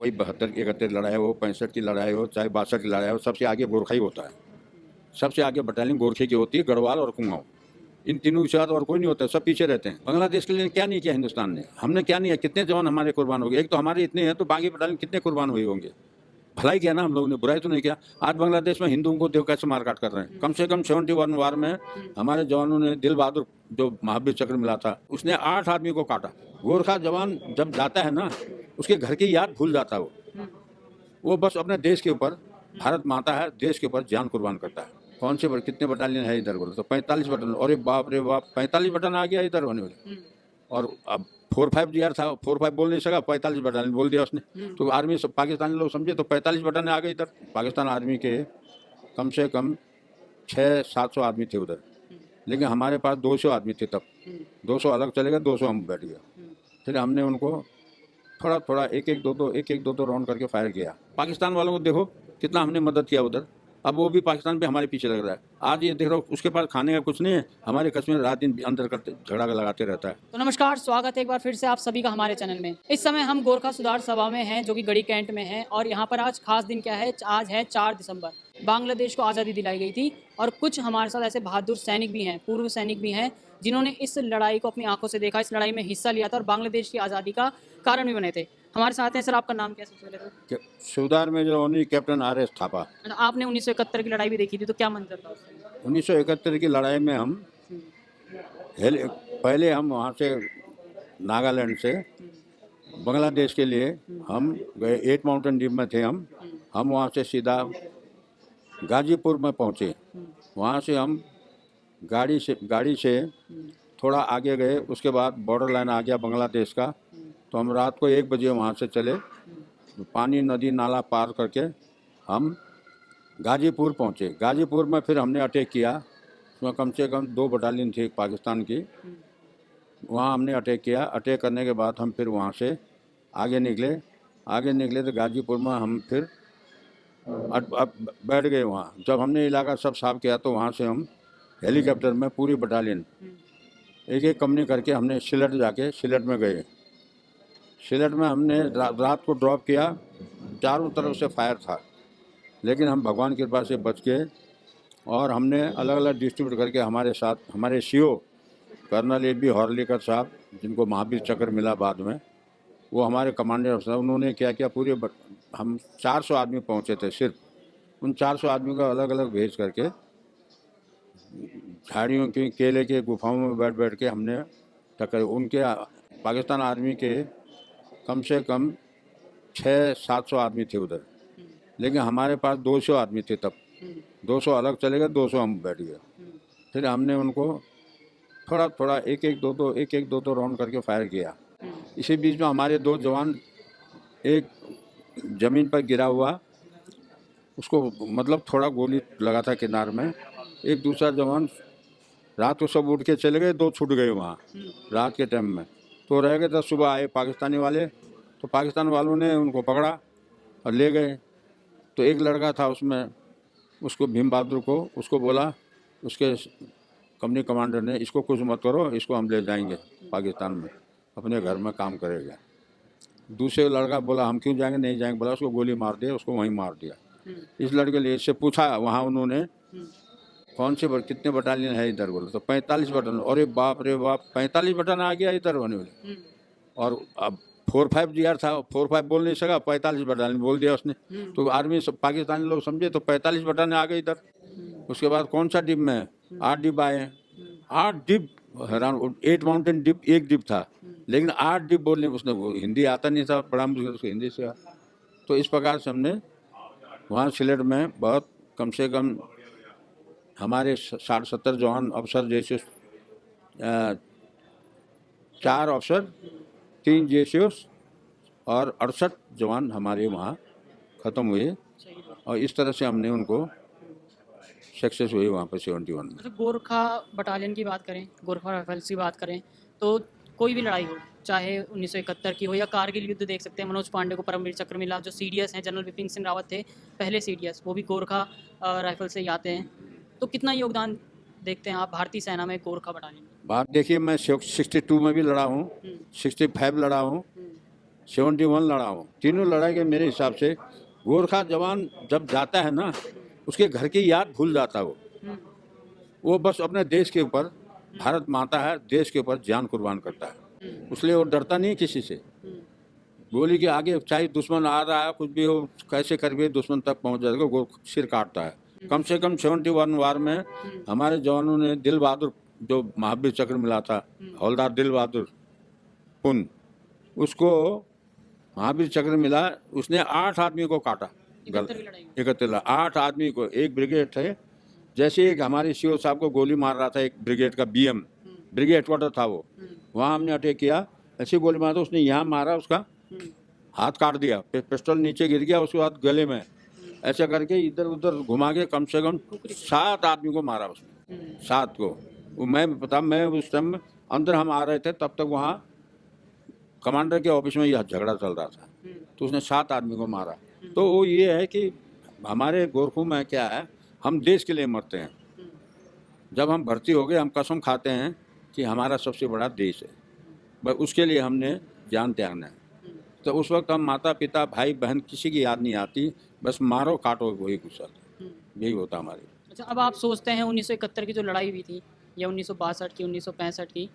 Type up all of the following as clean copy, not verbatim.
कोई 72-71 लड़ाई हो, 65 की लड़ाई हो, चाहे 62 की लड़ाई हो, सबसे आगे गोरखा ही होता है। सबसे आगे बटालियन गोरखे की होती है, गढ़वाल और कुमाऊं। इन तीनों के साथ और कोई नहीं होता, सब पीछे रहते हैं। बांग्लादेश के लिए क्या नहीं किया हिंदुस्तान ने? हमने क्या नहीं किया? कितने जवान हमारे कुर्बान हो गए? एक तो हमारे इतने हैं, तो बाकी बटालियन कितने कुर्बान हुए होंगे? भलाई किया ना हम लोगों ने, बुराई तो नहीं किया। आज बांग्लादेश में हिंदुओं को देखो कैसे मारकाट कर रहे हैं। कम से कम 71 वार में हमारे जवानों ने, दिल बहादुर जो महावीर चक्र मिला था, उसने 8 आदमी को काटा। गोरखा जवान जब जाता है ना, उसके घर की याद भूल जाता है। वो बस अपने देश के ऊपर, भारत माता है, देश के ऊपर जान कुर्बान करता है। कौन से कितने बटालियन है इधर? बोलो तो 45 बटालियन। अरे बाप रे बाप, 45 बटालियन आ गया इधर होने वाले। और अब 4-5 जीआर था, 4-5 बोल नहीं सका, 45 बटालियन बोल दिया उसने। तो आर्मी सब पाकिस्तानी लोग समझे, तो 45 बटालियन आ गए इधर। पाकिस्तान आर्मी के कम से कम 600-700 आदमी थे उधर, लेकिन हमारे पास 200 आदमी थे तब। 200 अलग चले गए, 200 हम बैठ गए। फिर हमने उनको थोड़ा थोड़ा एक एक दो राउंड करके फायर किया। पाकिस्तान वालों को देखो कितना हमने मदद किया उधर। अब वो भी पाकिस्तान पे हमारे पीछे लग रहा है। आज ये देख रहा हूँ, उसके पास खाने का कुछ नहीं है, हमारे कश्मीर रात दिन अंदर करते झगड़ा लगाते रहता है। तो नमस्कार, स्वागत है एक बार फिर से आप सभी का हमारे चैनल में। इस समय हम गोरखा सुधार सभा में हैं, जो कि गढ़ी कैंट में है। और यहाँ पर आज खास दिन क्या है? आज है 4 दिसंबर। बांग्लादेश को आज़ादी दिलाई गई थी। और कुछ हमारे साथ ऐसे बहादुर सैनिक भी हैं, पूर्व सैनिक भी हैं, जिन्होंने इस लड़ाई को अपनी आंखों से देखा, इस लड़ाई में हिस्सा लिया था और बांग्लादेश की आज़ादी का कारण भी बने थे। हमारे साथ हैं। सर, आपका नाम क्या है सबसे पहले तो? सुधार में जो ओनली कैप्टन RS थापा। आपने 1971 की लड़ाई भी देखी थी, तो क्या मंजर था उस समय? 1971 की लड़ाई में हम पहले हम वहाँ से नागालैंड से बांग्लादेश के लिए हम गए। 8 माउंटेन ड्यू में थे हम वहाँ से सीधा गाजीपुर में पहुँचे। वहाँ से हम गाड़ी से थोड़ा आगे गए। उसके बाद बॉर्डर लाइन आ गया बांग्लादेश का। तो हम रात को 1 बजे वहाँ से चले, पानी नदी नाला पार करके हम गाजीपुर पहुँचे। गाजीपुर में फिर हमने अटैक किया। उसमें कम से कम 2 बटालियन थी पाकिस्तान की, वहाँ हमने अटैक किया। अटैक करने के बाद हम फिर वहाँ से आगे निकले तो गाजीपुर में हम फिर बैठ गए वहाँ। जब हमने इलाका सब साफ किया तो वहाँ से हम हेलीकॉप्टर में पूरी बटालियन एक एक कंपनी करके हमने सिलट में गए। सिलट में हमने रात को ड्रॉप किया। चारों तरफ से फायर था, लेकिन हम भगवान की कृपा से बच गए। और हमने अलग अलग डिस्ट्रीब्यूट करके हमारे साथ हमारे CO कर्नल AB हॉर्लिकर साहब, जिनको महावीर चक्र मिला बाद में, वो हमारे कमांडर अफसर। उन्होंने क्या किया, हम 400 आदमी पहुँचे थे सिर्फ। उन 400 आदमी को अलग अलग भेज करके झाड़ियों की, केले के गुफाओं में बैठ के हमने टक्कर। उनके पाकिस्तान आर्मी के कम से कम 600-700 आदमी थे उधर, लेकिन हमारे पास 200 आदमी थे तब। 200 अलग चले गए, 200 हम बैठ गए। फिर हमने उनको थोड़ा थोड़ा एक एक दो राउंड करके फायर किया। इसी बीच में हमारे 2 जवान, एक ज़मीन पर गिरा हुआ, उसको मतलब थोड़ा गोली लगा था किनार में। एक दूसरा जवान, रात को सब उठ के चले गए, 2 छूट गए वहाँ रात के टाइम में। तो रह गए। तो सुबह आए पाकिस्तानी वाले, तो पाकिस्तान वालों ने उनको पकड़ा और ले गए। तो एक लड़का था उसमें, उसको भीम बहादुर को, उसको बोला उसके कंपनी कमांडर ने, इसको कुछ मत करो, इसको हम ले जाएंगे पाकिस्तान में, अपने घर में काम करेगा। दूसरे लड़का बोला हम क्यों जाएंगे, नहीं जाएंगे। बोला उसको गोली मार दिया, उसको वहीं मार दिया। इस लड़के लिए इससे पूछा वहाँ उन्होंने, कौन से कितने बटालियन है इधर? बोले तो 45 बटालियन। अरे बाप रे बाप, 45 बटालियन आ गया इधर होने वाले। और अब 4-5 जीआर था, 4-5 बोल नहीं सका, 45 बटालियन बोल दिया उसने। तो आर्मी सब पाकिस्तानी लोग समझे, तो 45 बटालियन आ गए इधर। उसके बाद कौन सा डिप में 8 डिप आए। 8 डिप, हैरान। 8 माउंटेन डिप एक डिप था, लेकिन 8 डिप बोलने उसने, हिंदी आता नहीं था, बड़ा मुश्किल उसको हिंदी से। तो इस प्रकार से हमने वहाँ सिलेट में बहुत, कम से कम हमारे 60-70 जवान अफसर, जैसे 4 अफसर, 3 JCOs और 68 जवान हमारे वहाँ ख़त्म हुए। और इस तरह से हमने उनको सक्सेस हुई वहाँ पर 71 में। अच्छा, गोरखा बटालियन की बात करें, गोरखा राइफल्स की बात करें, तो कोई भी लड़ाई हो, चाहे 1971 की हो या कारगिल युद्ध, देख सकते हैं मनोज पांडे को परमवीर चक्र मिला। जो CDS हैं, जनरल विपिन सिंह रावत थे पहले CDS, वो भी गोरखा राइफल से ही आते हैं। तो कितना योगदान देखते हैं आप भारतीय सेना में गोरखा बटालियन में? बात देखिए, मैं 62 में भी लड़ा हूँ, 65 लड़ा हूँ, 71 लड़ा हूँ। तीनों लड़ाई के मेरे हिसाब से गोरखा जवान जब जाता है ना, उसके घर की याद भूल जाता वो बस अपने देश के ऊपर, भारत माता है, देश के ऊपर जान कुर्बान करता है, इसलिए वो डरता नहीं किसी से। गोली के आगे चाहे दुश्मन आ रहा है, कुछ भी हो, कैसे करके दुश्मन तक पहुंच जाएगा, वो सिर काटता है। कम से कम 71 वार में हमारे जवानों ने दिल बहादुर, जो महावीर चक्र मिला था, हवलदार दिल बहादुर पुन, उसको महावीर चक्र मिला, उसने 8 आदमी को काटा। 71 8 आदमी को, एक ब्रिगेड थे। जैसे एक हमारे सीओ साहब को गोली मार रहा था, एक ब्रिगेड का बीएम, ब्रिगेड हेडक्वार्टर था वो, वहाँ हमने अटैक किया, ऐसी गोली मारा तो उसने यहाँ मारा, उसका हाथ काट दिया, पिस्टल नीचे गिर गया, उसके बाद गले में ऐसा करके इधर उधर घुमा के कम से कम 7 आदमी को मारा उसने, 7 को। वो मैं उस टाइम अंदर हम आ रहे थे, तब तक वहाँ कमांडर के ऑफिस में यह झगड़ा चल रहा था, तो उसने 7 आदमी को मारा। तो वो ये है कि हमारे गोरखों में क्या है, हम देश के लिए मरते हैं। जब हम भर्ती हो गए, हम कसम खाते हैं कि हमारा सबसे बड़ा देश है, बस उसके लिए हमने जान त्यागना है। तो उस वक्त हम माता पिता भाई बहन किसी की याद नहीं आती, बस मारो काटो वही कुछ यही होता हमारे। अच्छा, अब आप सोचते हैं 1971 की जो लड़ाई हुई थी या 1962 की, 1965 की,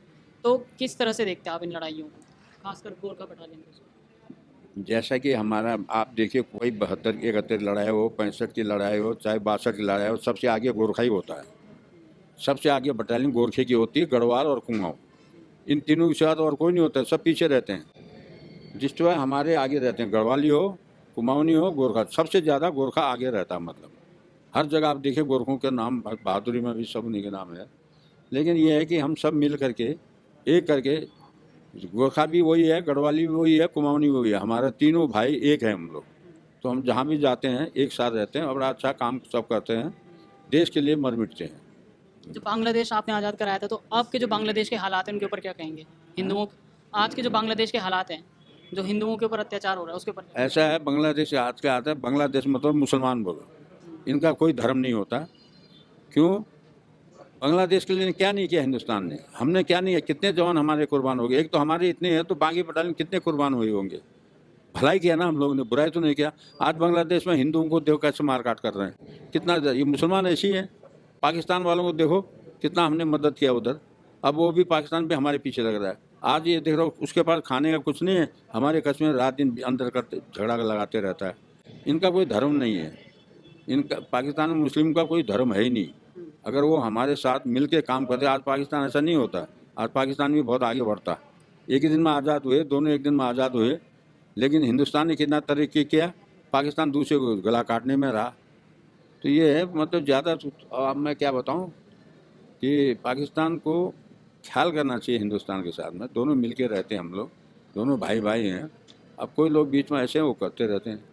तो किस तरह से देखते हैं आप इन लड़ाइयों को, खासकर गोरखा बटालियन को? जैसा कि हमारा आप देखिए, कोई 72 की 71 लड़ाई हो, 65 की लड़ाई हो, चाहे 62 की लड़ाई हो, सबसे आगे गोरखा ही होता है। सबसे आगे बटालियन गोरखे की होती है, गढ़वाल और कुमाऊँ, इन तीनों के साथ और कोई नहीं होता, सब पीछे रहते हैं। जिस तरह हमारे आगे रहते हैं, गढ़वाली हो, कुमाऊनी हो, गोरखा, सबसे ज़्यादा गोरखा आगे रहता है। मतलब हर जगह आप देखिए गोरखों के नाम, बहादुरी में भी सब उन्हीं के नाम है। लेकिन ये है कि हम सब मिल करके एक करके, गोरखा भी वही है, गढ़वाली भी वही है, कुमाऊनी भी वही है, हमारे तीनों भाई एक हैं हम लोग। तो हम जहाँ भी जाते हैं एक साथ रहते हैं और बड़ा अच्छा काम सब करते हैं, देश के लिए मर मिटते हैं। जो बांग्लादेश आपने आज़ाद कराया था, तो अब के जो बांग्लादेश के हालात हैं उनके ऊपर क्या कहेंगे? हिंदुओं, आज के जो बांग्लादेश के हालात हैं, जो हिंदुओं के ऊपर अत्याचार हो रहा है, उसके ऊपर? ऐसा है, बांग्लादेश से आज का आता है, बांग्लादेश में तो मुसलमान बोलो, इनका कोई धर्म नहीं होता। क्यों? बांग्लादेश के लिए क्या नहीं किया हिंदुस्तान ने, हमने क्या नहीं किया, कितने जवान हमारे कुर्बान हो गए। एक तो हमारे इतने हैं, तो बागी बटालियन कितने कुर्बान हुए होंगे। भलाई किया ना हम लोगों ने, बुराई तो नहीं किया। आज बांग्लादेश में हिंदुओं को देखो कैसे मार काट कर रहे हैं, कितना, ये मुसलमान ऐसी हैं। पाकिस्तान वालों को देखो कितना हमने मदद किया उधर, अब वो भी पाकिस्तान पे हमारे पीछे लग रहा है। आज ये देख रहा हूँ, उसके पास खाने का कुछ नहीं है, हमारे कच्छ में रात दिन अंदर करते झगड़ा लगाते रहता है। इनका कोई धर्म नहीं है, इनका पाकिस्तान में मुस्लिम का कोई धर्म है ही नहीं। अगर वो हमारे साथ मिल के काम करते, आज पाकिस्तान ऐसा नहीं होता, आज पाकिस्तान भी बहुत आगे बढ़ता। एक ही दिन में आज़ाद हुए, दोनों एक दिन में आज़ाद हुए, लेकिन हिंदुस्तान ने कितना तरक्की किया, पाकिस्तान दूसरे को गला काटने में रहा। तो ये है, मतलब ज़्यादा अब मैं क्या बताऊं कि पाकिस्तान को ख्याल करना चाहिए हिंदुस्तान के साथ में, दोनों मिलके रहते हैं हम लोग, दोनों भाई भाई हैं। अब कोई लोग बीच में ऐसे वो करते रहते हैं।